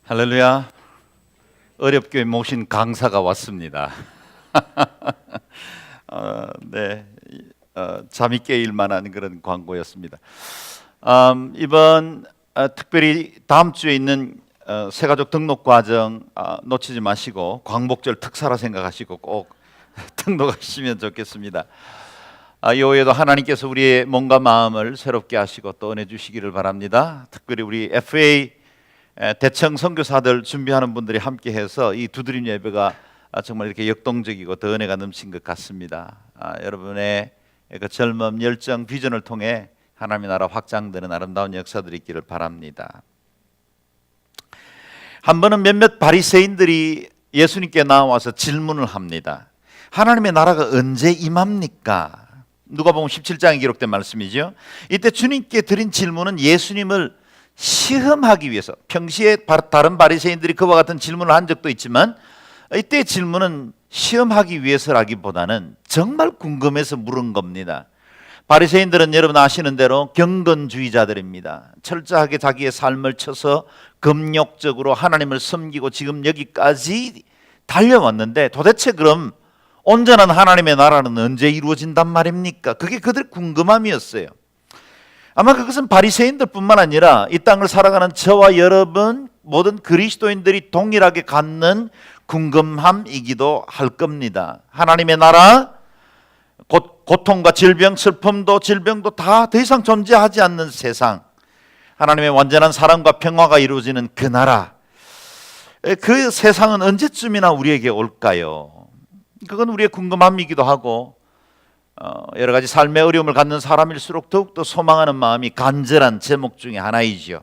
할렐루야. 어렵게 모신 강사가 왔습니다. 네, 잠이 깨일 만한 그런 광고였습니다. 이번 특별히 다음 주에 있는 새가족 등록 과정 놓치지 마시고 광복절 특사라 생각하시고 꼭 등록하시면 좋겠습니다. 이후에도 하나님께서 우리의 몸과 마음을 새롭게 하시고 또 은혜 주시기를 바랍니다. 특별히 우리 FA 대청 선교사들 준비하는 분들이 함께해서 이 두드림 예배가 정말 이렇게 역동적이고 더 은혜가 넘친 것 같습니다. 여러분의 그 젊음, 열정, 비전을 통해 하나님의 나라 확장되는 아름다운 역사들이 있기를 바랍니다. 한 번은 몇몇 바리새인들이 예수님께 나와서 질문을 합니다. 하나님의 나라가 언제 임합니까? 누가복음 17장에 기록된 말씀이죠. 이때 주님께 드린 질문은 예수님을 시험하기 위해서, 평시에 다른 바리새인들이 그와 같은 질문을 한 적도 있지만 이때 질문은 시험하기 위해서라기보다는 정말 궁금해서 물은 겁니다. 바리새인들은 여러분 아시는 대로 경건주의자들입니다. 철저하게 자기의 삶을 쳐서 금욕적으로 하나님을 섬기고 지금 여기까지 달려왔는데 도대체 그럼 온전한 하나님의 나라는 언제 이루어진단 말입니까? 그게 그들의 궁금함이었어요. 아마 그것은 바리새인들뿐만 아니라 이 땅을 살아가는 저와 여러분 모든 그리스도인들이 동일하게 갖는 궁금함이기도 할 겁니다. 하나님의 나라, 고통과 질병, 슬픔도 질병도 다 더 이상 존재하지 않는 세상, 하나님의 완전한 사랑과 평화가 이루어지는 그 나라, 그 세상은 언제쯤이나 우리에게 올까요? 그건 우리의 궁금함이기도 하고 여러 가지 삶의 어려움을 갖는 사람일수록 더욱더 소망하는 마음이 간절한 제목 중에 하나이지요.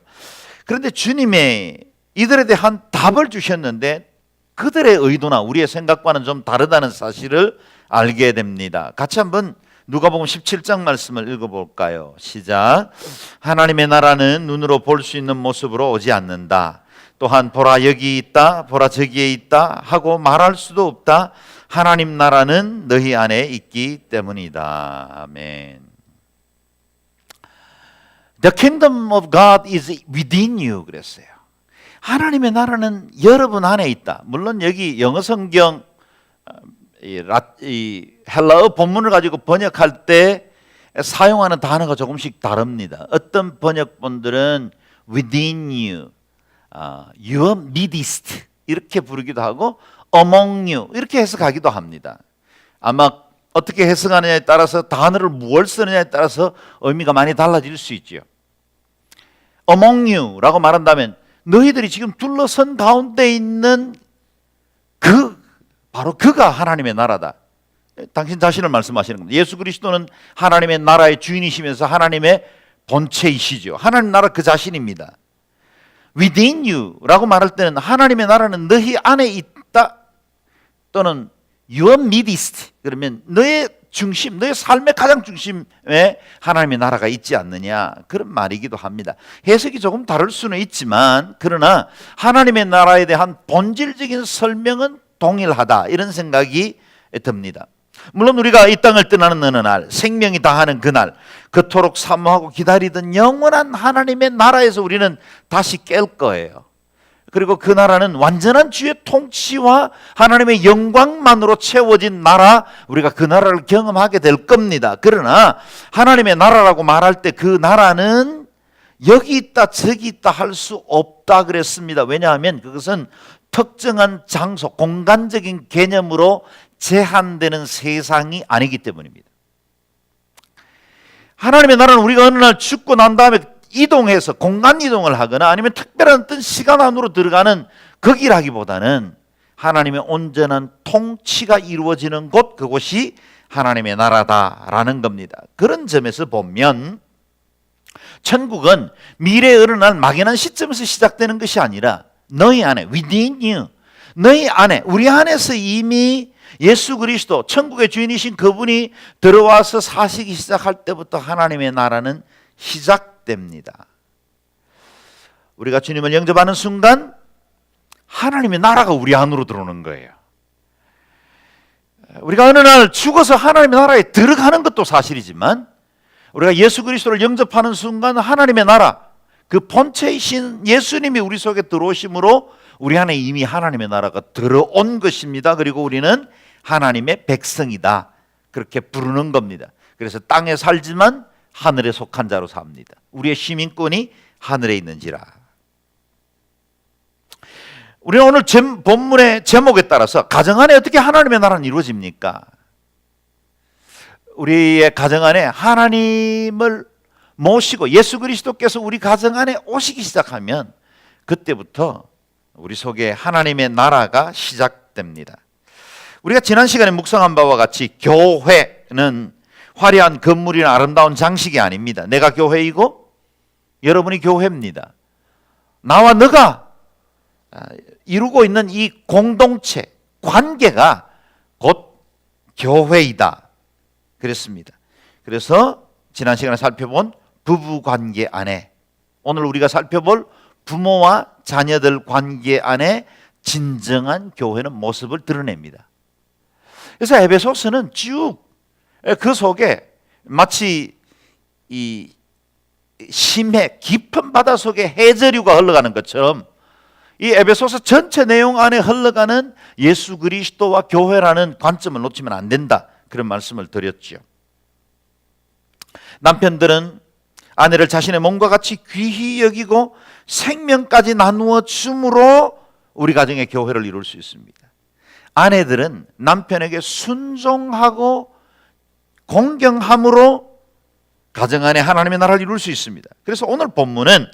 그런데 주님의 이들에 대한 답을 주셨는데 그들의 의도나 우리의 생각과는 좀 다르다는 사실을 알게 됩니다. 같이 한번 누가복음 17장 말씀을 읽어볼까요? 시작. 하나님의 나라는 눈으로 볼 수 있는 모습으로 오지 않는다. 또한 보라 여기 있다, 보라 저기에 있다 하고 말할 수도 없다. 하나님 나라는 너희 안에 있기 때문이다. 아멘. The kingdom of God is within you 그랬어요. 하나님의 나라는 여러분 안에 있다. 물론 여기 영어 성경 이 헬라어 본문을 가지고 번역할 때 사용하는 단어가 조금씩 다릅니다. 어떤 번역본들은 within you, your midst 이렇게 부르기도 하고 among you 이렇게 해석하기도 합니다. 아마 어떻게 해석하느냐에 따라서 단어를 무엇을 쓰느냐에 따라서 의미가 많이 달라질 수 있죠. among you라고 말한다면 너희들이 지금 둘러선 가운데 있는 바로 그가 하나님의 나라다. 당신 자신을 말씀하시는 겁니다. 예수 그리스도는 하나님의 나라의 주인이시면서 하나님의 본체이시죠. 하나님 나라 그 자신입니다. within you라고 말할 때는 하나님의 나라는 너희 안에 있다. 또는 your midst 그러면 너의 중심, 너의 삶의 가장 중심에 하나님의 나라가 있지 않느냐 그런 말이기도 합니다. 해석이 조금 다를 수는 있지만 그러나 하나님의 나라에 대한 본질적인 설명은 동일하다 이런 생각이 듭니다. 물론 우리가 이 땅을 떠나는 어느 날 생명이 다하는 그날 그토록 사모하고 기다리던 영원한 하나님의 나라에서 우리는 다시 깰 거예요. 그리고 그 나라는 완전한 주의 통치와 하나님의 영광만으로 채워진 나라, 우리가 그 나라를 경험하게 될 겁니다. 그러나 하나님의 나라라고 말할 때 그 나라는 여기 있다 저기 있다 할 수 없다 그랬습니다. 왜냐하면 그것은 특정한 장소, 공간적인 개념으로 제한되는 세상이 아니기 때문입니다. 하나님의 나라는 우리가 어느 날 죽고 난 다음에 이동해서 공간 이동을 하거나 아니면 특별한 어떤 시간 안으로 들어가는 거기라기보다는 하나님의 온전한 통치가 이루어지는 곳, 그곳이 하나님의 나라다라는 겁니다. 그런 점에서 보면 천국은 미래의 어느 날 막연한 시점에서 시작되는 것이 아니라 너희 안에, within you, 너희 안에, 우리 안에서 이미 예수 그리스도 천국의 주인이신 그분이 들어와서 사시기 시작할 때부터 하나님의 나라는 시작됩니다. 우리가 주님을 영접하는 순간 하나님의 나라가 우리 안으로 들어오는 거예요. 우리가 어느 날 죽어서 하나님의 나라에 들어가는 것도 사실이지만 우리가 예수 그리스도를 영접하는 순간 하나님의 나라, 그 본체이신 예수님이 우리 속에 들어오심으로 우리 안에 이미 하나님의 나라가 들어온 것입니다. 그리고 우리는 하나님의 백성이다, 그렇게 부르는 겁니다. 그래서 땅에 살지만 하늘에 속한 자로 삽니다. 우리의 시민권이 하늘에 있는지라. 우리는 오늘 본문의 제목에 따라서 가정 안에 어떻게 하나님의 나라는 이루어집니까? 우리의 가정 안에 하나님을 모시고 예수 그리스도께서 우리 가정 안에 오시기 시작하면 그때부터 우리 속에 하나님의 나라가 시작됩니다. 우리가 지난 시간에 묵상한 바와 같이 교회는 화려한 건물이나 아름다운 장식이 아닙니다. 내가 교회이고 여러분이 교회입니다. 나와 너가 이루고 있는 이 공동체, 관계가 곧 교회이다 그랬습니다. 그래서 지난 시간에 살펴본 부부관계 안에, 오늘 우리가 살펴볼 부모와 자녀들 관계 안에 진정한 교회는 모습을 드러냅니다. 그래서 에베소서는 쭉 그 속에 마치 이 심해 깊은 바다 속에 해저류가 흘러가는 것처럼 이 에베소서 전체 내용 안에 흘러가는 예수 그리스도와 교회라는 관점을 놓치면 안 된다, 그런 말씀을 드렸죠. 남편들은 아내를 자신의 몸과 같이 귀히 여기고 생명까지 나누어 줌으로 우리 가정의 교회를 이룰 수 있습니다. 아내들은 남편에게 순종하고 공경함으로 가정 안에 하나님의 나라를 이룰 수 있습니다. 그래서 오늘 본문은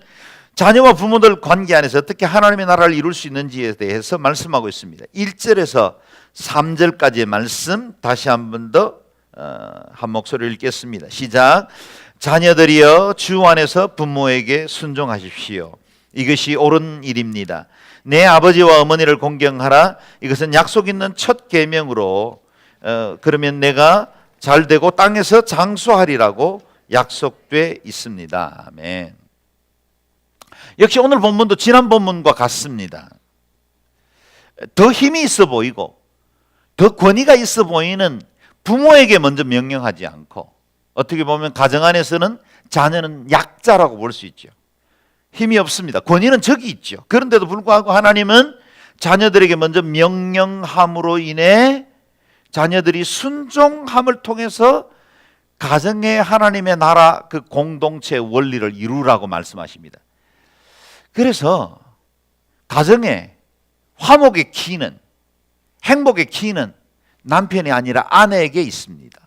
자녀와 부모들 관계 안에서 어떻게 하나님의 나라를 이룰 수 있는지에 대해서 말씀하고 있습니다. 1절에서 3절까지의 말씀 다시 한 번 더 한 목소리를 읽겠습니다. 시작. 자녀들이여 주 안에서 부모에게 순종하십시오. 이것이 옳은 일입니다. 내 아버지와 어머니를 공경하라. 이것은 약속 있는 첫 계명으로 그러면 내가 잘되고 땅에서 장수하리라고 약속돼 있습니다. 아멘. 역시 오늘 본문도 지난 본문과 같습니다. 더 힘이 있어 보이고 더 권위가 있어 보이는 부모에게 먼저 명령하지 않고, 어떻게 보면 가정 안에서는 자녀는 약자라고 볼 수 있죠. 힘이 없습니다. 권위는 적이 있죠. 그런데도 불구하고 하나님은 자녀들에게 먼저 명령함으로 인해 자녀들이 순종함을 통해서 가정의 하나님의 나라, 그 공동체 원리를 이루라고 말씀하십니다. 그래서 가정의 화목의 키는, 행복의 키는 남편이 아니라 아내에게 있습니다.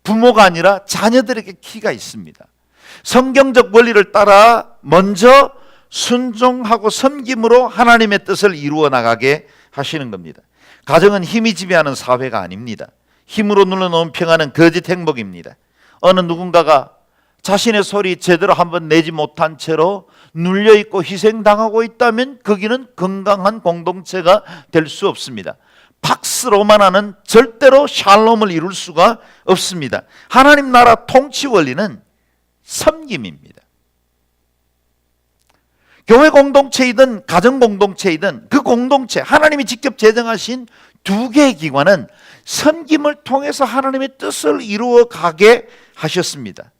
부모가 아니라 자녀들에게 키가 있습니다. 성경적 원리를 따라 먼저 순종하고 섬김으로 하나님의 뜻을 이루어 나가게 하시는 겁니다. 가정은 힘이 지배하는 사회가 아닙니다. 힘으로 눌러놓은 평화는 거짓 행복입니다. 어느 누군가가 자신의 소리 제대로 한번 내지 못한 채로 눌려있고 희생당하고 있다면 거기는 건강한 공동체가 될 수 없습니다. 팍스로만하는 절대로 샬롬을 이룰 수가 없습니다. 하나님 나라 통치 원리는 섬김입니다. 교회 공동체이든 가정 공동체이든 그 공동체, 하나님이 직접 제정하신 두 개의 기관은 섬김을 통해서 하나님의 뜻을 이루어 가게 하셨습니다.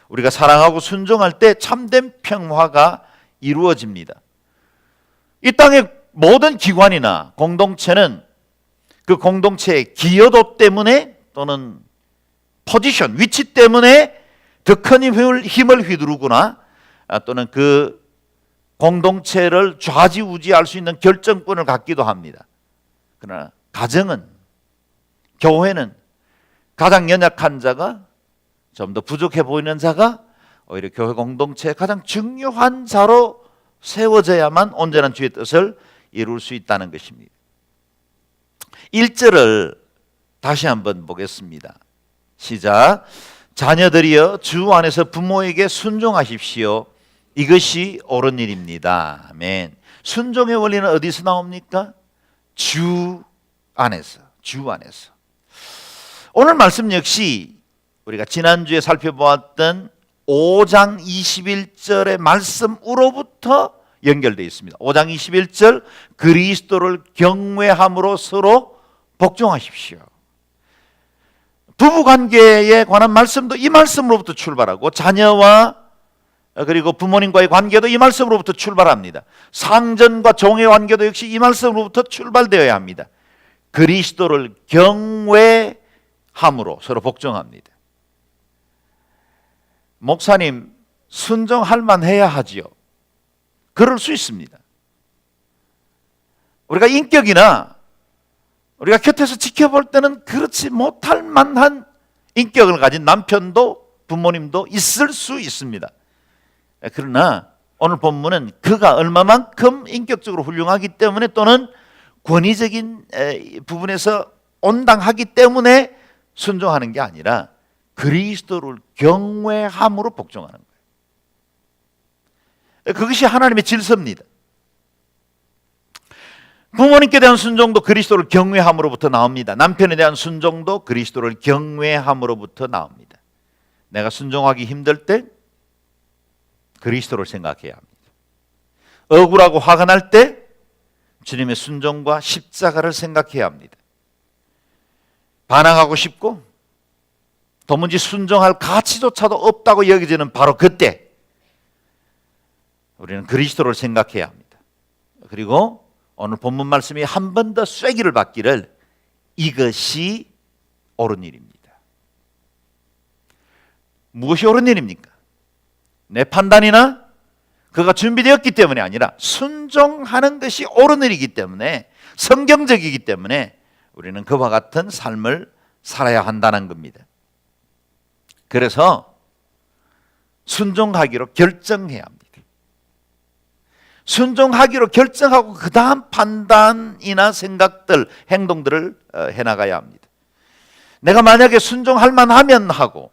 우리가 사랑하고 순종할 때 참된 평화가 이루어집니다. 이 땅의 모든 기관이나 공동체는 그 공동체의 기여도 때문에 또는 포지션, 위치 때문에 더 큰 힘을 휘두르거나 또는 그 공동체를 좌지우지할 수 있는 결정권을 갖기도 합니다. 그러나 가정은, 교회는 가장 연약한 자가, 좀 더 부족해 보이는 자가 오히려 교회 공동체의 가장 중요한 자로 세워져야만 온전한 주의 뜻을 이룰 수 있다는 것입니다. 1절을 다시 한번 보겠습니다. 시작. 자녀들이여 주 안에서 부모에게 순종하십시오. 이것이 옳은 일입니다. 아멘. 순종의 원리는 어디서 나옵니까? 주 안에서. 주 안에서. 오늘 말씀 역시 우리가 지난주에 살펴보았던 5장 21절의 말씀으로부터 연결되어 있습니다. 5장 21절, 그리스도를 경외함으로 서로 복종하십시오. 부부관계에 관한 말씀도 이 말씀으로부터 출발하고 자녀와 그리고 부모님과의 관계도 이 말씀으로부터 출발합니다. 상전과 종의 관계도 역시 이 말씀으로부터 출발되어야 합니다. 그리스도를 경외함으로 서로 복종합니다. 목사님, 순종할 만해야 하지요. 그럴 수 있습니다. 우리가 인격이나 우리가 곁에서 지켜볼 때는 그렇지 못할 만한 인격을 가진 남편도 부모님도 있을 수 있습니다. 그러나 오늘 본문은 그가 얼마만큼 인격적으로 훌륭하기 때문에 또는 권위적인 부분에서 온당하기 때문에 순종하는 게 아니라 그리스도를 경외함으로 복종하는 거예요. 그것이 하나님의 질서입니다. 부모님께 대한 순종도 그리스도를 경외함으로부터 나옵니다. 남편에 대한 순종도 그리스도를 경외함으로부터 나옵니다. 내가 순종하기 힘들 때 그리스도를 생각해야 합니다. 억울하고 화가 날 때 주님의 순종과 십자가를 생각해야 합니다. 반항하고 싶고 도무지 순종할 가치조차도 없다고 여겨지는 바로 그때 우리는 그리스도를 생각해야 합니다. 그리고 오늘 본문 말씀이 한 번 더 쐐기를 받기를 이것이 옳은 일입니다. 무엇이 옳은 일입니까? 내 판단이나 그가 준비되었기 때문이 아니라 순종하는 것이 옳은 일이기 때문에 성경적이기 때문에 우리는 그와 같은 삶을 살아야 한다는 겁니다. 그래서 순종하기로 결정해야 합니다. 순종하기로 결정하고 그 다음 판단이나 생각들, 행동들을 해나가야 합니다. 내가 만약에 순종할 만하면 하고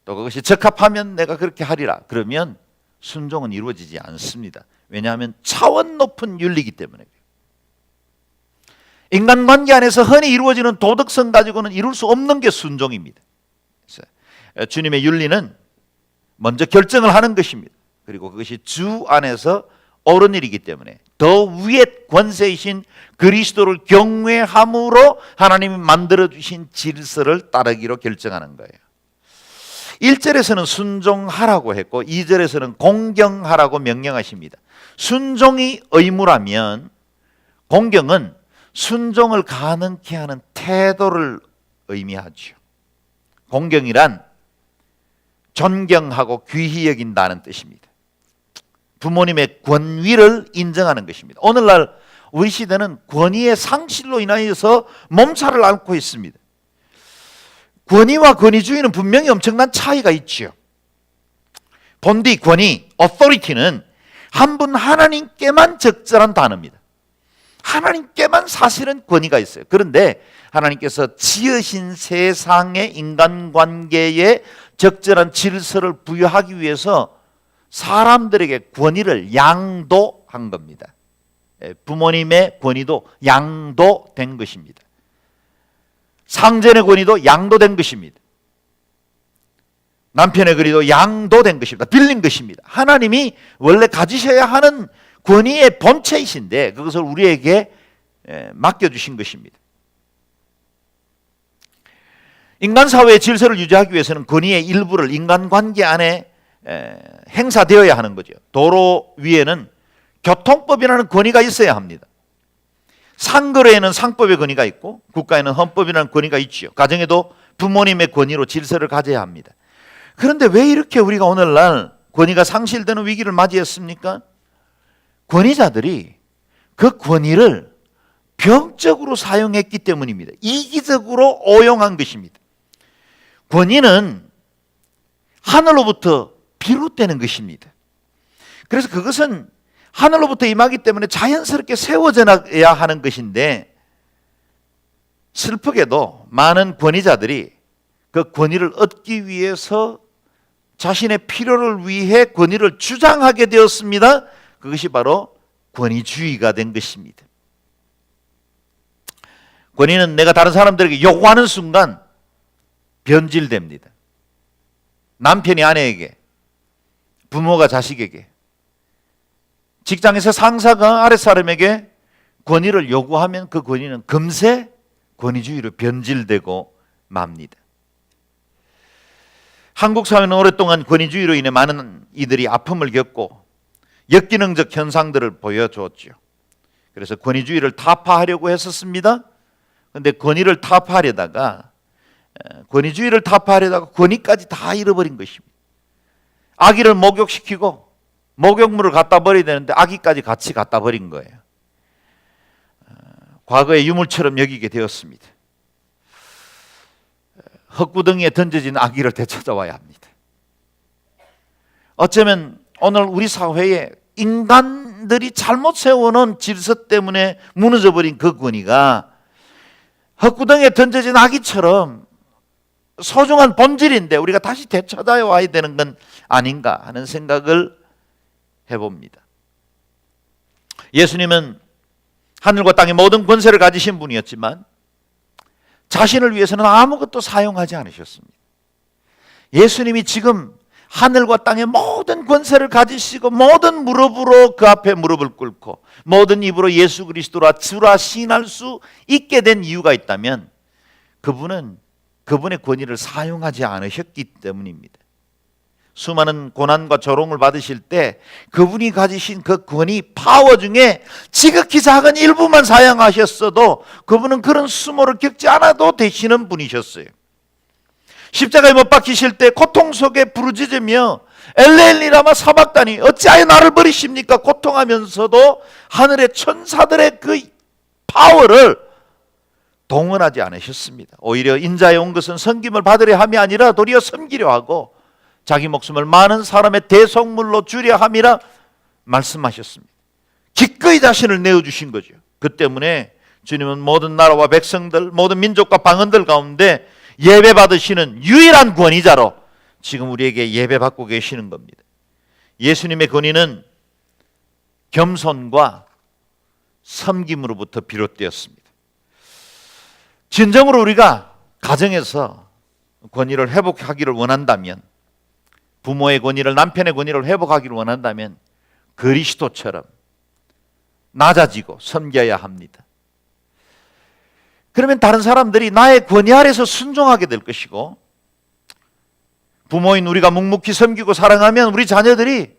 또 그것이 적합하면 내가 그렇게 하리라 그러면 순종은 이루어지지 않습니다. 왜냐하면 차원 높은 윤리이기 때문에. 인간관계 안에서 흔히 이루어지는 도덕성 가지고는 이룰 수 없는 게 순종입니다. 그래서 주님의 윤리는 먼저 결정을 하는 것입니다. 그리고 그것이 주 안에서 옳은 일이기 때문에 더 위의 권세이신 그리스도를 경외함으로 하나님이 만들어주신 질서를 따르기로 결정하는 거예요. 1절에서는 순종하라고 했고 2절에서는 공경하라고 명령하십니다. 순종이 의무라면 공경은 순종을 가능케 하는 태도를 의미하죠. 공경이란 존경하고 귀히 여긴다는 뜻입니다. 부모님의 권위를 인정하는 것입니다. 오늘날 우리 시대는 권위의 상실로 인하여서 몸살을 앓고 있습니다. 권위와 권위주의는 분명히 엄청난 차이가 있죠. 본디 권위, authority는 한 분 하나님께만 적절한 단어입니다. 하나님께만 사실은 권위가 있어요. 그런데 하나님께서 지으신 세상의 인간관계에 적절한 질서를 부여하기 위해서 사람들에게 권위를 양도한 겁니다. 부모님의 권위도 양도된 것입니다. 상전의 권위도 양도된 것입니다. 남편의 권위도 양도된 것입니다. 빌린 것입니다. 하나님이 원래 가지셔야 하는 권위의 본체이신데 그것을 우리에게 맡겨주신 것입니다. 인간사회의 질서를 유지하기 위해서는 권위의 일부를 인간관계 안에 행사되어야 하는 거죠. 도로 위에는 교통법이라는 권위가 있어야 합니다. 상거래에는 상법의 권위가 있고 국가에는 헌법이라는 권위가 있죠. 가정에도 부모님의 권위로 질서를 가져야 합니다. 그런데 왜 이렇게 우리가 오늘날 권위가 상실되는 위기를 맞이했습니까? 권위자들이 그 권위를 병적으로 사용했기 때문입니다. 이기적으로 오용한 것입니다. 권위는 하늘로부터 비롯되는 것입니다. 그래서 그것은 하늘로부터 임하기 때문에 자연스럽게 세워져야 하는 것인데 슬프게도 많은 권위자들이 그 권위를 얻기 위해서 자신의 필요를 위해 권위를 주장하게 되었습니다. 그것이 바로 권위주의가 된 것입니다. 권위는 내가 다른 사람들에게 요구하는 순간 변질됩니다. 남편이 아내에게, 부모가 자식에게, 직장에서 상사가 아랫사람에게 권위를 요구하면 그 권위는 금세 권위주의로 변질되고 맙니다. 한국 사회는 오랫동안 권위주의로 인해 많은 이들이 아픔을 겪고 역기능적 현상들을 보여주었죠. 그래서 권위주의를 타파하려고 했었습니다. 그런데 권위주의를 타파하려다가 권위까지 다 잃어버린 것입니다. 아기를 목욕시키고 목욕물을 갖다 버려야 되는데 아기까지 같이 갖다 버린 거예요. 과거의 유물처럼 여기게 되었습니다. 흙구덩이에 던져진 아기를 되찾아와야 합니다. 어쩌면 오늘 우리 사회에 인간들이 잘못 세워놓은 질서 때문에 무너져버린 그 권위가 흙구덩이에 던져진 아기처럼 소중한 본질인데 우리가 다시 되찾아와야 되는 건 아닌가 하는 생각을 해봅니다. 예수님은 하늘과 땅의 모든 권세를 가지신 분이었지만 자신을 위해서는 아무것도 사용하지 않으셨습니다. 예수님이 지금 하늘과 땅의 모든 권세를 가지시고 모든 무릎으로 그 앞에 무릎을 꿇고 모든 입으로 예수 그리스도라 주라 시인할 수 있게 된 이유가 있다면 그분은 그분의 권위를 사용하지 않으셨기 때문입니다. 수많은 고난과 조롱을 받으실 때 그분이 가지신 그 권위, 파워 중에 지극히 작은 일부만 사용하셨어도 그분은 그런 수모를 겪지 않아도 되시는 분이셨어요. 십자가에 못 박히실 때 고통 속에 부르짖으며 엘레일리 라마 사박다니 어찌하여 나를 버리십니까? 고통하면서도 하늘의 천사들의 그 파워를 동원하지 않으셨습니다. 오히려 인자에 온 것은 섬김을 받으려 함이 아니라 도리어 섬기려 하고 자기 목숨을 많은 사람의 대속물로 주려 함이라 말씀하셨습니다. 기꺼이 자신을 내어주신 거죠. 그 때문에 주님은 모든 나라와 백성들, 모든 민족과 방언들 가운데 예배 받으시는 유일한 권위자로 지금 우리에게 예배 받고 계시는 겁니다. 예수님의 권위는 겸손과 섬김으로부터 비롯되었습니다. 진정으로 우리가 가정에서 권위를 회복하기를 원한다면, 부모의 권위를, 남편의 권위를 회복하기를 원한다면 그리스도처럼 낮아지고 섬겨야 합니다. 그러면 다른 사람들이 나의 권위 아래서 순종하게 될 것이고, 부모인 우리가 묵묵히 섬기고 사랑하면 우리 자녀들이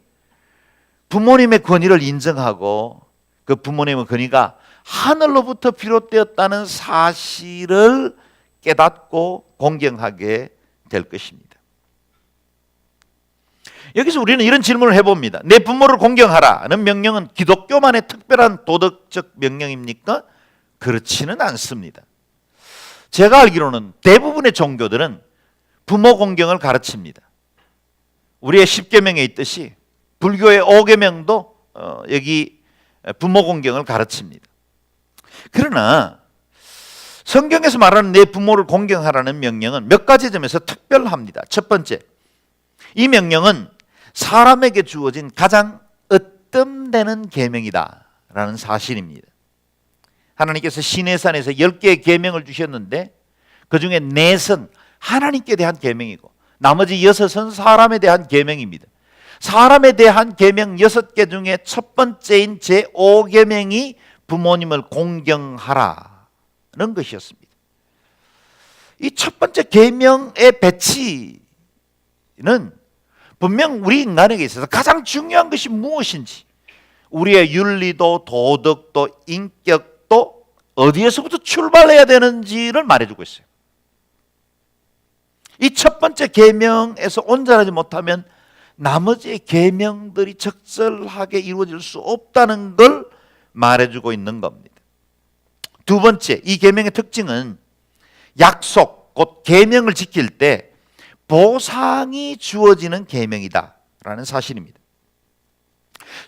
부모님의 권위를 인정하고 그 부모님의 권위가 하늘로부터 비롯되었다는 사실을 깨닫고 공경하게 될 것입니다. 여기서 우리는 이런 질문을 해봅니다. 내 부모를 공경하라는 명령은 기독교만의 특별한 도덕적 명령입니까? 그렇지는 않습니다. 제가 알기로는 대부분의 종교들은 부모 공경을 가르칩니다. 우리의 10계명에 있듯이 불교의 5계명도 여기 부모 공경을 가르칩니다. 그러나 성경에서 말하는 내 부모를 공경하라는 명령은 몇 가지 점에서 특별합니다. 첫 번째, 이 명령은 사람에게 주어진 가장 으뜸되는 계명이다라는 사실입니다. 하나님께서 시내산에서 10개의 계명을 주셨는데 그 중에 4은 하나님께 대한 계명이고 나머지 6은 사람에 대한 계명입니다. 사람에 대한 계명 6개 중에 첫 번째인 제5계명이 부모님을 공경하라는 것이었습니다. 이 첫 번째 계명의 배치는 분명 우리 인간에게 있어서 가장 중요한 것이 무엇인지, 우리의 윤리도 도덕도 인격도 어디에서부터 출발해야 되는지를 말해주고 있어요. 이 첫 번째 계명에서 온전하지 못하면 나머지 계명들이 적절하게 이루어질 수 없다는 걸 말해주고 있는 겁니다. 두 번째, 이 계명의 특징은 약속, 곧 계명을 지킬 때 보상이 주어지는 계명이다라는 사실입니다.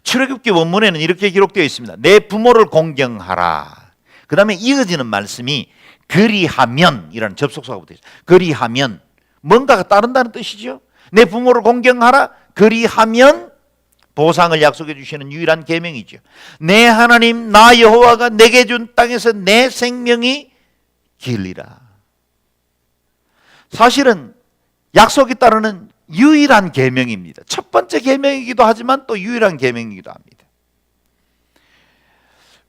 출애굽기 원문에는 이렇게 기록되어 있습니다. 내 부모를 공경하라. 그 다음에 이어지는 말씀이 그리하면이라는 접속사가 붙어 있어요. 그리하면 뭔가가 따른다는 뜻이죠. 내 부모를 공경하라. 그리하면 보상을 약속해 주시는 유일한 계명이죠. 내 하나님 나 여호와가 내게 준 땅에서 내 생명이 길리라. 사실은 약속이 따르는 유일한 계명입니다. 첫 번째 계명이기도 하지만 또 유일한 계명이기도 합니다.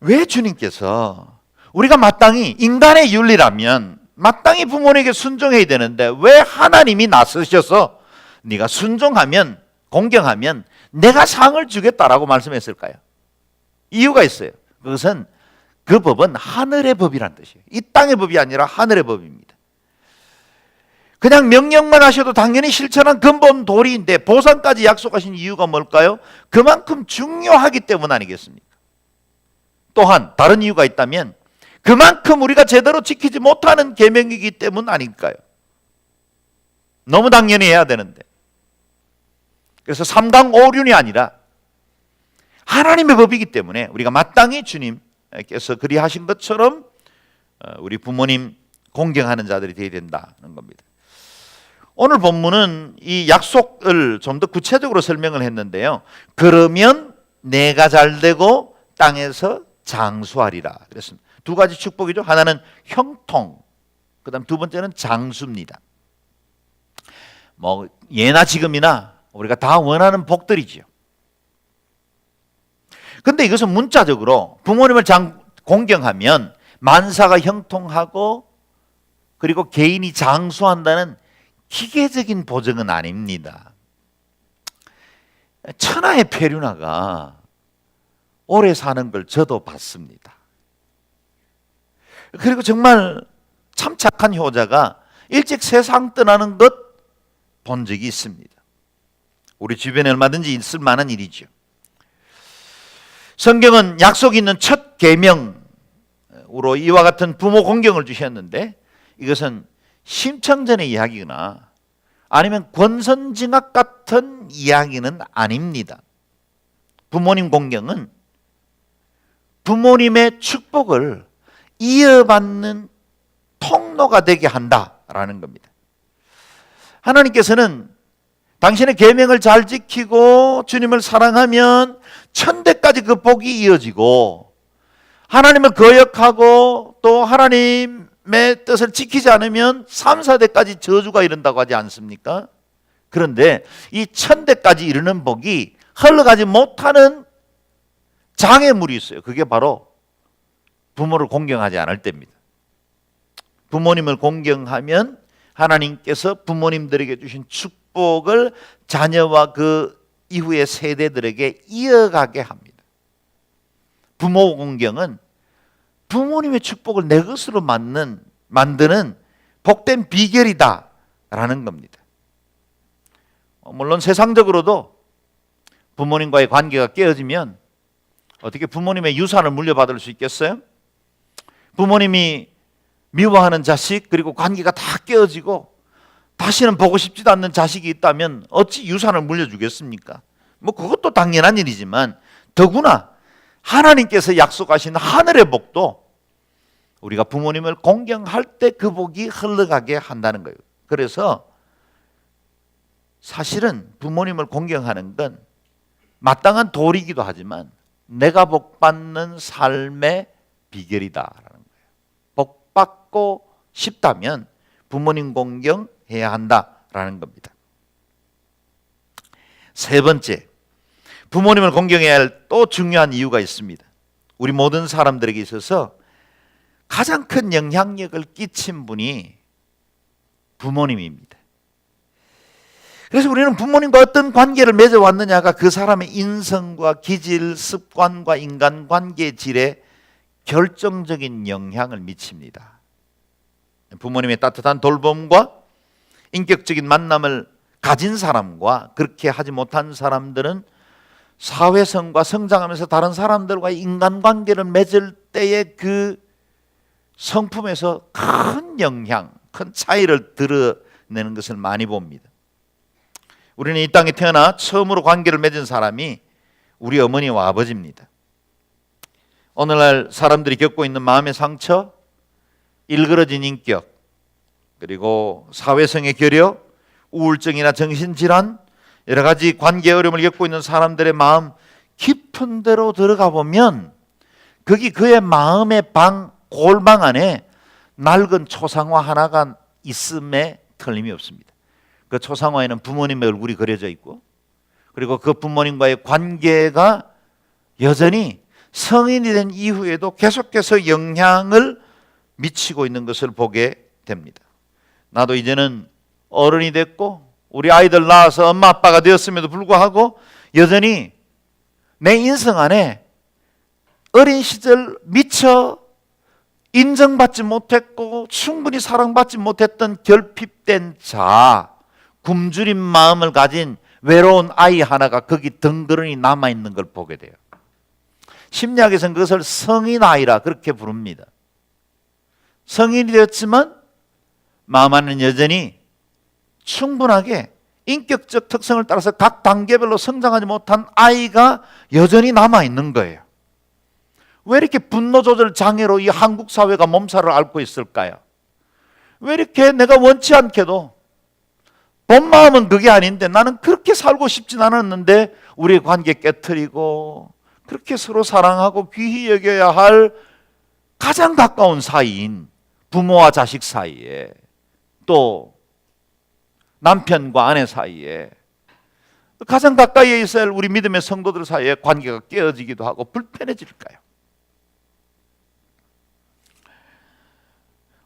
왜 주님께서 우리가 마땅히 인간의 윤리라면 마땅히 부모님에게 순종해야 되는데 왜 하나님이 나서셔서 네가 순종하면, 공경하면 내가 상을 주겠다라고 말씀했을까요? 이유가 있어요. 그것은 그 법은 하늘의 법이란 뜻이에요. 이 땅의 법이 아니라 하늘의 법입니다. 그냥 명령만 하셔도 당연히 실천한 근본 도리인데 보상까지 약속하신 이유가 뭘까요? 그만큼 중요하기 때문 아니겠습니까? 또한 다른 이유가 있다면 그만큼 우리가 제대로 지키지 못하는 계명이기 때문 아닐까요? 너무 당연히 해야 되는데. 그래서 삼강오륜이 아니라 하나님의 법이기 때문에 우리가 마땅히 주님께서 그리하신 것처럼 우리 부모님 공경하는 자들이 되어야 된다는 겁니다. 오늘 본문은 이 약속을 좀 더 구체적으로 설명을 했는데요. 그러면 내가 잘되고 땅에서 장수하리라 그랬습니다. 두 가지 축복이죠. 하나는 형통, 그다음 두 번째는 장수입니다. 뭐 예나 지금이나 우리가 다 원하는 복들이죠. 근데 이것은 문자적으로 부모님을 공경하면 만사가 형통하고 그리고 개인이 장수한다는 기계적인 보증은 아닙니다. 천하의 페류나가 오래 사는 걸 저도 봤습니다. 그리고 정말 참 착한 효자가 일찍 세상 떠나는 것 본 적이 있습니다. 우리 주변에 얼마든지 있을 만한 일이죠. 성경은 약속이 있는 첫 계명으로 이와 같은 부모 공경을 주셨는데 이것은 심청전의 이야기거나 아니면 권선징악 같은 이야기는 아닙니다. 부모님 공경은 부모님의 축복을 이어받는 통로가 되게 한다라는 겁니다. 하나님께서는 당신의 계명을 잘 지키고 주님을 사랑하면 천대까지 그 복이 이어지고 하나님을 거역하고 또 하나님의 뜻을 지키지 않으면 3, 4대까지 저주가 이른다고 하지 않습니까? 그런데 이 천대까지 이르는 복이 흘러가지 못하는 장애물이 있어요. 그게 바로 부모를 공경하지 않을 때입니다. 부모님을 공경하면 하나님께서 부모님들에게 주신 축복을 자녀와 그 이후의 세대들에게 이어가게 합니다. 부모 공경은 부모님의 축복을 내 것으로 만드는 복된 비결이다라는 겁니다. 물론 세상적으로도 부모님과의 관계가 깨어지면 어떻게 부모님의 유산을 물려받을 수 있겠어요? 부모님이 미워하는 자식 그리고 관계가 다 깨어지고 다시는 보고 싶지도 않는 자식이 있다면 어찌 유산을 물려주겠습니까? 뭐 그것도 당연한 일이지만 더구나 하나님께서 약속하신 하늘의 복도 우리가 부모님을 공경할 때 그 복이 흘러가게 한다는 거예요. 그래서 사실은 부모님을 공경하는 건 마땅한 도리이기도 하지만 내가 복받는 삶의 비결이다라는 거예요. 복받고 싶다면 부모님 공경해야 한다라는 겁니다. 세 번째, 부모님을 공경해야 할 또 중요한 이유가 있습니다. 우리 모든 사람들에게 있어서 가장 큰 영향력을 끼친 분이 부모님입니다. 그래서 우리는 부모님과 어떤 관계를 맺어왔느냐가 그 사람의 인성과 기질, 습관과 인간관계의 질에 결정적인 영향을 미칩니다. 부모님의 따뜻한 돌봄과 인격적인 만남을 가진 사람과 그렇게 하지 못한 사람들은 사회성과 성장하면서 다른 사람들과의 인간관계를 맺을 때의 그 성품에서 큰 영향, 큰 차이를 드러내는 것을 많이 봅니다. 우리는 이 땅에 태어나 처음으로 관계를 맺은 사람이 우리 어머니와 아버지입니다. 오늘날 사람들이 겪고 있는 마음의 상처, 일그러진 인격, 그리고 사회성의 결여, 우울증이나 정신질환, 여러 가지 관계 어려움을 겪고 있는 사람들의 마음 깊은 데로 들어가 보면 거기 그의 마음의 골방 안에 낡은 초상화 하나가 있음에 틀림이 없습니다. 그 초상화에는 부모님의 얼굴이 그려져 있고 그리고 그 부모님과의 관계가 여전히 성인이 된 이후에도 계속해서 영향을 미치고 있는 것을 보게 됩니다. 나도 이제는 어른이 됐고 우리 아이들 낳아서 엄마 아빠가 되었음에도 불구하고 여전히 내 인생 안에 어린 시절 미처 인정받지 못했고 충분히 사랑받지 못했던 결핍된 자아, 굶주린 마음을 가진 외로운 아이 하나가 거기 덩그러니 남아있는 걸 보게 돼요. 심리학에서는 그것을 성인 아이라 그렇게 부릅니다. 성인이 되었지만 마음 안에는 여전히 충분하게 인격적 특성을 따라서 각 단계별로 성장하지 못한 아이가 여전히 남아있는 거예요. 왜 이렇게 분노 조절 장애로 이 한국 사회가 몸살을 앓고 있을까요? 왜 이렇게 내가 원치 않게도 본 마음은 그게 아닌데 나는 그렇게 살고 싶진 않았는데 우리의 관계 깨트리고 그렇게 서로 사랑하고 귀히 여겨야 할 가장 가까운 사이인 부모와 자식 사이에, 또 남편과 아내 사이에, 가장 가까이에 있어야 할 우리 믿음의 성도들 사이에 관계가 깨어지기도 하고 불편해질까요?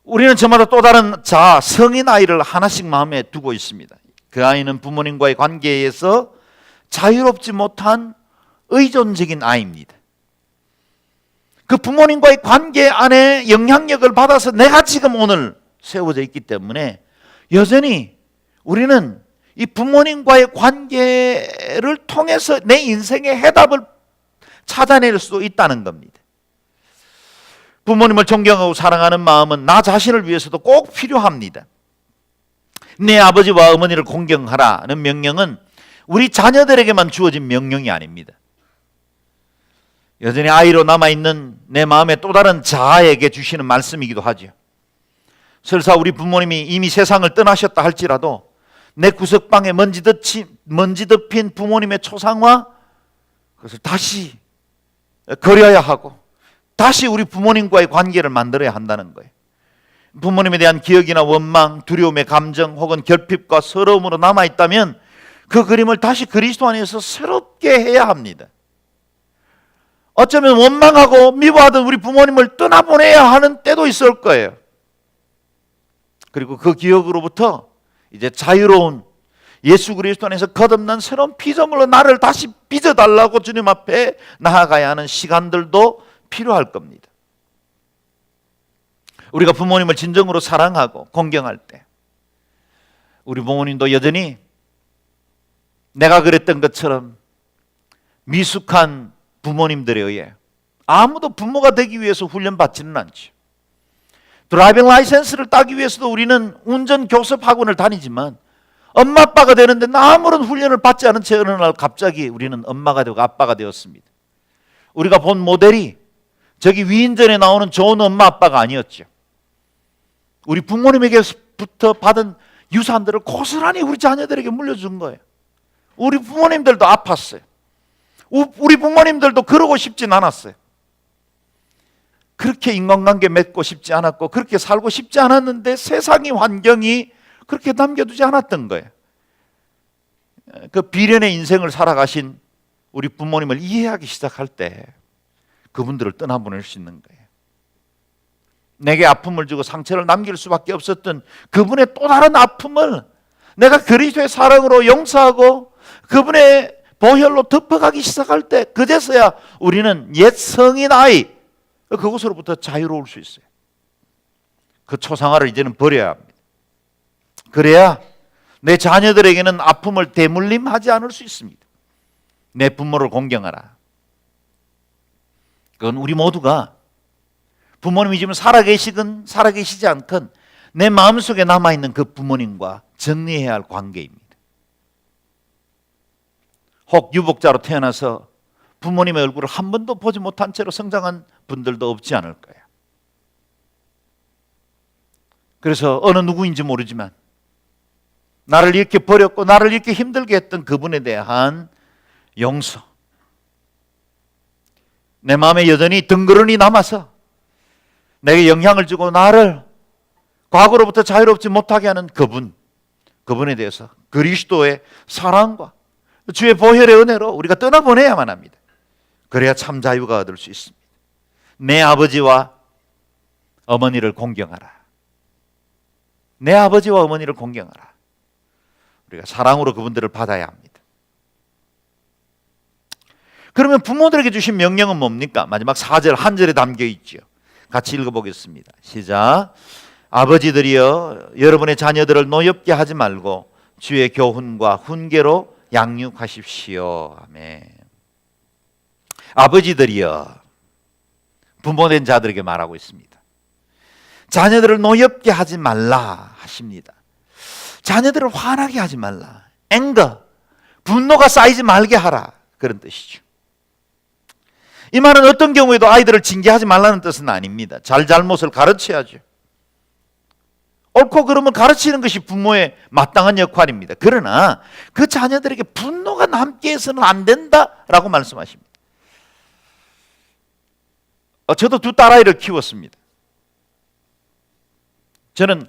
우리는 저마다 또 다른 자아, 성인 아이를 하나씩 마음에 두고 있습니다. 그 아이는 부모님과의 관계에서 자유롭지 못한 의존적인 아이입니다. 그 부모님과의 관계 안에 영향력을 받아서 내가 지금 오늘 세워져 있기 때문에 여전히 우리는 이 부모님과의 관계를 통해서 내 인생의 해답을 찾아낼 수 있다는 겁니다. 부모님을 존경하고 사랑하는 마음은 나 자신을 위해서도 꼭 필요합니다. 내 아버지와 어머니를 공경하라는 명령은 우리 자녀들에게만 주어진 명령이 아닙니다. 여전히 아이로 남아있는 내 마음의 또 다른 자아에게 주시는 말씀이기도 하죠. 설사 우리 부모님이 이미 세상을 떠나셨다 할지라도 내 구석방에 먼지 덮인 부모님의 초상화, 그것을 다시 그려야 하고 다시 우리 부모님과의 관계를 만들어야 한다는 거예요. 부모님에 대한 기억이나 원망, 두려움의 감정 혹은 결핍과 서러움으로 남아있다면 그 그림을 다시 그리스도 안에서 새롭게 해야 합니다. 어쩌면 원망하고 미워하던 우리 부모님을 떠나보내야 하는 때도 있을 거예요. 그리고 그 기억으로부터 이제 자유로운 예수 그리스도 안에서 거듭난 새로운 피조물로 나를 다시 빚어달라고 주님 앞에 나아가야 하는 시간들도 필요할 겁니다. 우리가 부모님을 진정으로 사랑하고 공경할 때 우리 부모님도 여전히 내가 그랬던 것처럼 미숙한 부모님들에 의해 아무도 부모가 되기 위해서 훈련받지는 않죠. 드라이빙 라이센스를 따기 위해서도 우리는 운전 교습 학원을 다니지만 엄마 아빠가 되는데 아무런 훈련을 받지 않은 채 어느 날 갑자기 우리는 엄마가 되고 아빠가 되었습니다. 우리가 본 모델이 저기 위인전에 나오는 좋은 엄마 아빠가 아니었죠. 우리 부모님에게부터 받은 유산들을 고스란히 우리 자녀들에게 물려준 거예요. 우리 부모님들도 아팠어요. 우리 부모님들도 그러고 싶진 않았어요. 그렇게 인간관계 맺고 싶지 않았고 그렇게 살고 싶지 않았는데 세상의 환경이 그렇게 남겨두지 않았던 거예요. 그 비련의 인생을 살아가신 우리 부모님을 이해하기 시작할 때 그분들을 떠나보낼 수 있는 거예요. 내게 아픔을 주고 상처를 남길 수밖에 없었던 그분의 또 다른 아픔을 내가 그리스도의 사랑으로 용서하고 그분의 보혈로 덮어가기 시작할 때 그제서야 우리는 옛 성인 아이 그곳으로부터 자유로울 수 있어요. 그 초상화를 이제는 버려야 합니다. 그래야 내 자녀들에게는 아픔을 대물림하지 않을 수 있습니다. 내 부모를 공경하라. 그건 우리 모두가 부모님이 지금 살아계시건 살아계시지 않건 내 마음속에 남아있는 그 부모님과 정리해야 할 관계입니다. 혹 유복자로 태어나서 부모님의 얼굴을 한 번도 보지 못한 채로 성장한 분들도 없지 않을 거예요. 그래서 어느 누구인지 모르지만 나를 이렇게 버렸고 나를 이렇게 힘들게 했던 그분에 대한 용서, 내 마음에 여전히 덩그러니 남아서 내게 영향을 주고 나를 과거로부터 자유롭지 못하게 하는 그분에 대해서 그리스도의 사랑과 주의 보혈의 은혜로 우리가 떠나보내야만 합니다. 그래야 참 자유가 얻을 수 있습니다. 내 아버지와 어머니를 공경하라. 내 아버지와 어머니를 공경하라. 우리가 사랑으로 그분들을 받아야 합니다. 그러면 부모들에게 주신 명령은 뭡니까? 마지막 4절 한 절에 담겨 있죠. 같이 읽어보겠습니다. 시작. 아버지들이여 여러분의 자녀들을 노엽게 하지 말고 주의 교훈과 훈계로 양육하십시오. 아멘. 아버지들이여, 부모된 자들에게 말하고 있습니다. 자녀들을 노엽게 하지 말라 하십니다. 자녀들을 화나게 하지 말라. 앵거, 분노가 쌓이지 말게 하라, 그런 뜻이죠. 이 말은 어떤 경우에도 아이들을 징계하지 말라는 뜻은 아닙니다. 잘못을 가르쳐야죠. 옳고 그름을 가르치는 것이 부모의 마땅한 역할입니다. 그러나 그 자녀들에게 분노가 남게 해서는 안 된다라고 말씀하십니다. 저도 두 딸아이를 키웠습니다. 저는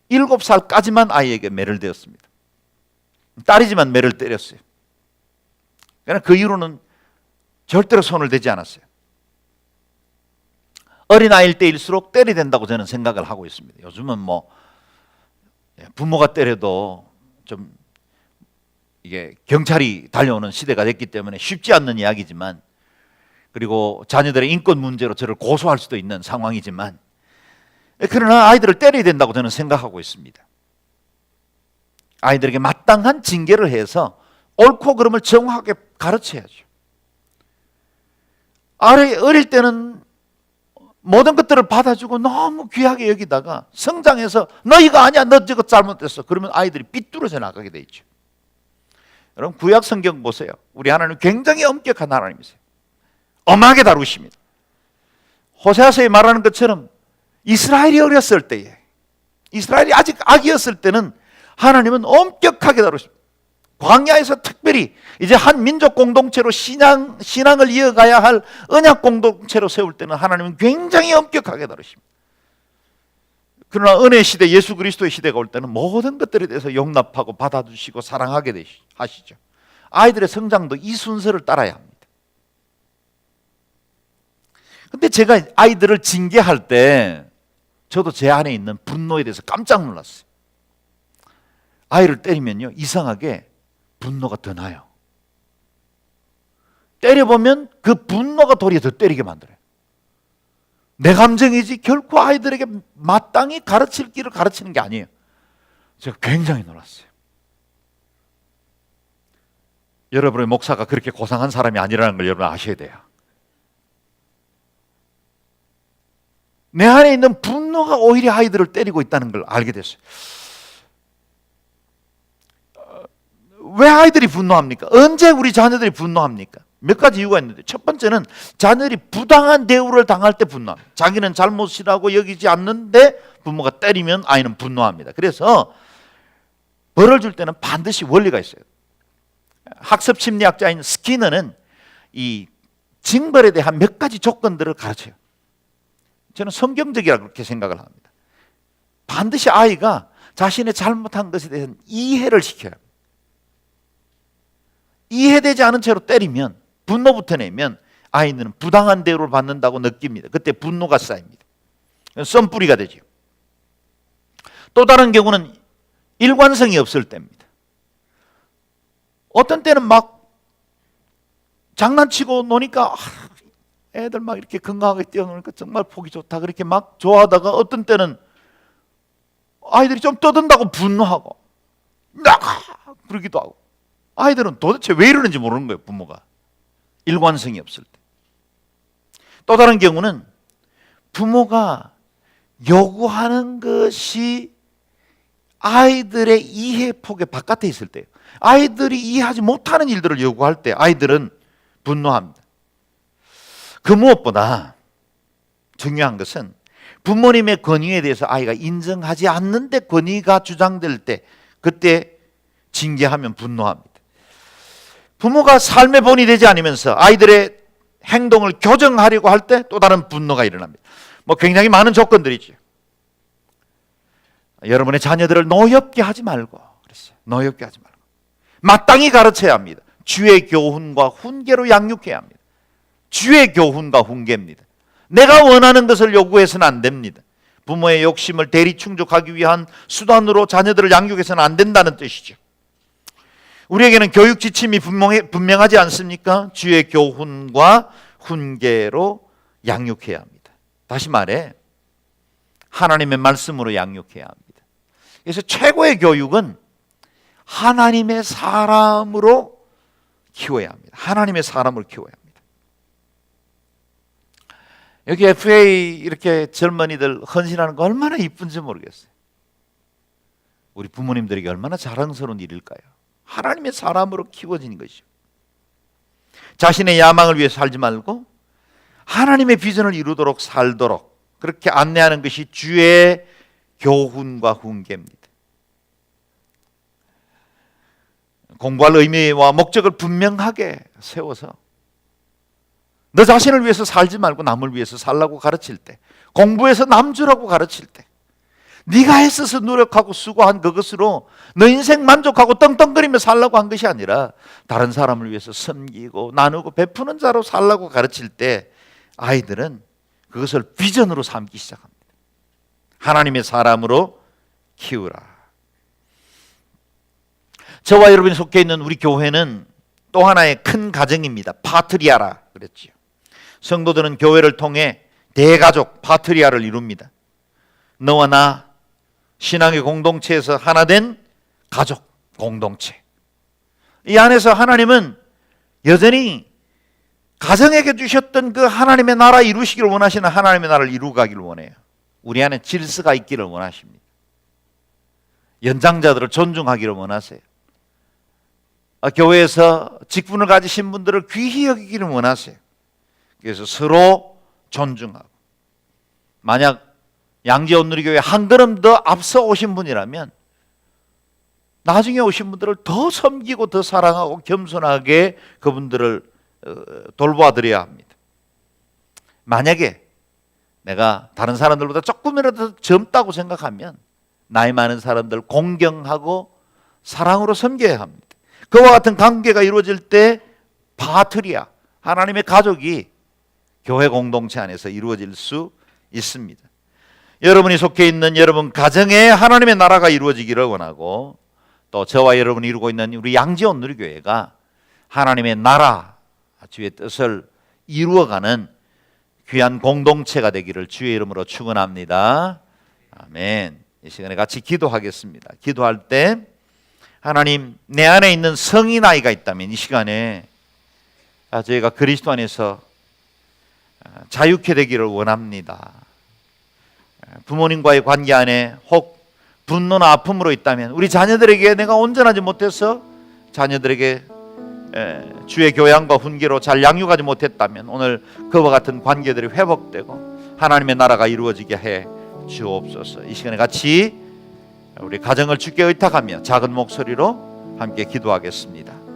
7살까지만 아이에게 매를 대었습니다. 딸이지만 매를 때렸어요. 그러나 그 이후로는 절대로 손을 대지 않았어요. 어린아이일 때일수록 때려야 된다고 저는 생각을 하고 있습니다. 요즘은 뭐 부모가 때려도 좀 이게 경찰이 달려오는 시대가 됐기 때문에 쉽지 않는 이야기지만, 그리고 자녀들의 인권 문제로 저를 고소할 수도 있는 상황이지만, 그러나 아이들을 때려야 된다고 저는 생각하고 있습니다. 아이들에게 마땅한 징계를 해서 옳고 그름을 정확하게 가르쳐야죠. 어릴 때는 모든 것들을 받아주고 너무 귀하게 여기다가 성장해서 너희가 아니야, 너 저거 잘못됐어, 그러면 아이들이 삐뚤어져 나가게 돼 있죠. 여러분, 구약 성경 보세요. 우리 하나님 굉장히 엄격한 하나님이세요. 엄하게 다루십니다. 호세아서에 말하는 것처럼 이스라엘이 어렸을 때에, 이스라엘이 아직 아기였을 때는 하나님은 엄격하게 다루십니다. 광야에서 특별히 이제 한 민족 공동체로 신앙을 이어가야 할 언약 공동체로 세울 때는 하나님은 굉장히 엄격하게 다루십니다. 그러나 은혜 시대, 예수 그리스도의 시대가 올 때는 모든 것들에 대해서 용납하고 받아주시고 사랑하게 하시죠. 아이들의 성장도 이 순서를 따라야 합니다. 근데 제가 아이들을 징계할 때 저도 제 안에 있는 분노에 대해서 깜짝 놀랐어요. 아이를 때리면요, 이상하게 분노가 더 나요. 때려보면 그 분노가 도리어 더 때리게 만들어요. 내 감정이지 결코 아이들에게 마땅히 가르칠 길을 가르치는 게 아니에요. 제가 굉장히 놀랐어요. 여러분의 목사가 그렇게 고상한 사람이 아니라는 걸 여러분 아셔야 돼요. 내 안에 있는 분노가 오히려 아이들을 때리고 있다는 걸 알게 됐어요. 왜 아이들이 분노합니까? 언제 우리 자녀들이 분노합니까? 몇 가지 이유가 있는데, 첫 번째는 자녀들이 부당한 대우를 당할 때 분노합니다. 자기는 잘못이라고 여기지 않는데 부모가 때리면 아이는 분노합니다. 그래서 벌을 줄 때는 반드시 원리가 있어요. 학습 심리학자인 스키너는 이 징벌에 대한 몇 가지 조건들을 가르쳐요. 저는 성경적이라고 그렇게 생각을 합니다. 반드시 아이가 자신의 잘못한 것에 대해서는 이해를 시켜야 합니다. 이해되지 않은 채로 때리면, 분노부터 내면 아이는 부당한 대우를 받는다고 느낍니다. 그때 분노가 쌓입니다. 썸뿌리가 되죠. 또 다른 경우는 일관성이 없을 때입니다. 어떤 때는 막 장난치고 노니까 애들 막 이렇게 건강하게 뛰어노니까 정말 보기 좋다, 그렇게 막 좋아하다가 어떤 때는 아이들이 좀 떠든다고 분노하고 나가 그러기도 하고, 아이들은 도대체 왜 이러는지 모르는 거예요. 부모가 일관성이 없을 때. 또 다른 경우는 부모가 요구하는 것이 아이들의 이해 폭의 바깥에 있을 때예요. 아이들이 이해하지 못하는 일들을 요구할 때 아이들은 분노합니다. 그 무엇보다 중요한 것은 부모님의 권위에 대해서 아이가 인정하지 않는데 권위가 주장될 때, 그때 징계하면 분노합니다. 부모가 삶의 본이 되지 않으면서 아이들의 행동을 교정하려고 할 때 또 다른 분노가 일어납니다. 뭐 굉장히 많은 조건들이죠. 여러분의 자녀들을 노엽게 하지 말고 그랬어요. 노엽게 하지 말고 마땅히 가르쳐야 합니다. 주의 교훈과 훈계로 양육해야 합니다. 주의 교훈과 훈계입니다. 내가 원하는 것을 요구해서는 안 됩니다. 부모의 욕심을 대리 충족하기 위한 수단으로 자녀들을 양육해서는 안 된다는 뜻이죠. 우리에게는 교육 지침이 분명하지 않습니까? 주의 교훈과 훈계로 양육해야 합니다. 다시 말해 하나님의 말씀으로 양육해야 합니다. 그래서 최고의 교육은 하나님의 사람으로 키워야 합니다. 하나님의 사람을 키워야 합니다. 여기 FA 이렇게 젊은이들 헌신하는 거 얼마나 이쁜지 모르겠어요. 우리 부모님들에게 얼마나 자랑스러운 일일까요? 하나님의 사람으로 키워지는 것이죠. 자신의 야망을 위해 살지 말고 하나님의 비전을 이루도록 살도록 그렇게 안내하는 것이 주의 교훈과 훈계입니다. 공부할 의미와 목적을 분명하게 세워서 너 자신을 위해서 살지 말고 남을 위해서 살라고 가르칠 때, 공부해서 남 주라고 가르칠 때, 네가 애써서 노력하고 수고한 그것으로 너 인생 만족하고 떵떵거리며 살라고 한 것이 아니라 다른 사람을 위해서 섬기고 나누고 베푸는 자로 살라고 가르칠 때 아이들은 그것을 비전으로 삼기 시작합니다. 하나님의 사람으로 키우라. 저와 여러분이 속해 있는 우리 교회는 또 하나의 큰 가정입니다. 파트리아라 그랬지요. 성도들은 교회를 통해 대가족 파트리아를 이룹니다. 너와 나 신앙의 공동체에서 하나 된 가족 공동체. 이 안에서 하나님은 여전히 가정에게 주셨던 그 하나님의 나라 이루시기를 원하시는 하나님의 나라를 이루가기를 원해요. 우리 안에 질서가 있기를 원하십니다. 연장자들을 존중하기를 원하세요. 교회에서 직분을 가지신 분들을 귀히 여기기를 원하세요. 그래서 서로 존중하고, 만약 양지온누리교회 한 걸음 더 앞서 오신 분이라면 나중에 오신 분들을 더 섬기고 더 사랑하고 겸손하게 그분들을 돌보아드려야 합니다. 만약에 내가 다른 사람들보다 조금이라도 젊다고 생각하면 나이 많은 사람들 공경하고 사랑으로 섬겨야 합니다. 그와 같은 관계가 이루어질 때 파트리아, 하나님의 가족이 교회 공동체 안에서 이루어질 수 있습니다. 여러분이 속해 있는 여러분 가정에 하나님의 나라가 이루어지기를 원하고, 또 저와 여러분이 이루고 있는 우리 양지온 누리교회가 하나님의 나라, 주의 뜻을 이루어가는 귀한 공동체가 되기를 주의 이름으로 축원합니다. 아멘. 이 시간에 같이 기도하겠습니다. 기도할 때 하나님, 내 안에 있는 성인 아이가 있다면 이 시간에 저희가 그리스도 안에서 자유케 되기를 원합니다. 부모님과의 관계 안에 혹 분노나 아픔으로 있다면, 우리 자녀들에게 내가 온전하지 못해서 자녀들에게 주의 교양과 훈계로 잘 양육하지 못했다면 오늘 그와 같은 관계들이 회복되고 하나님의 나라가 이루어지게 해 주옵소서. 이 시간에 같이 우리 가정을 주께 의탁하며 작은 목소리로 함께 기도하겠습니다.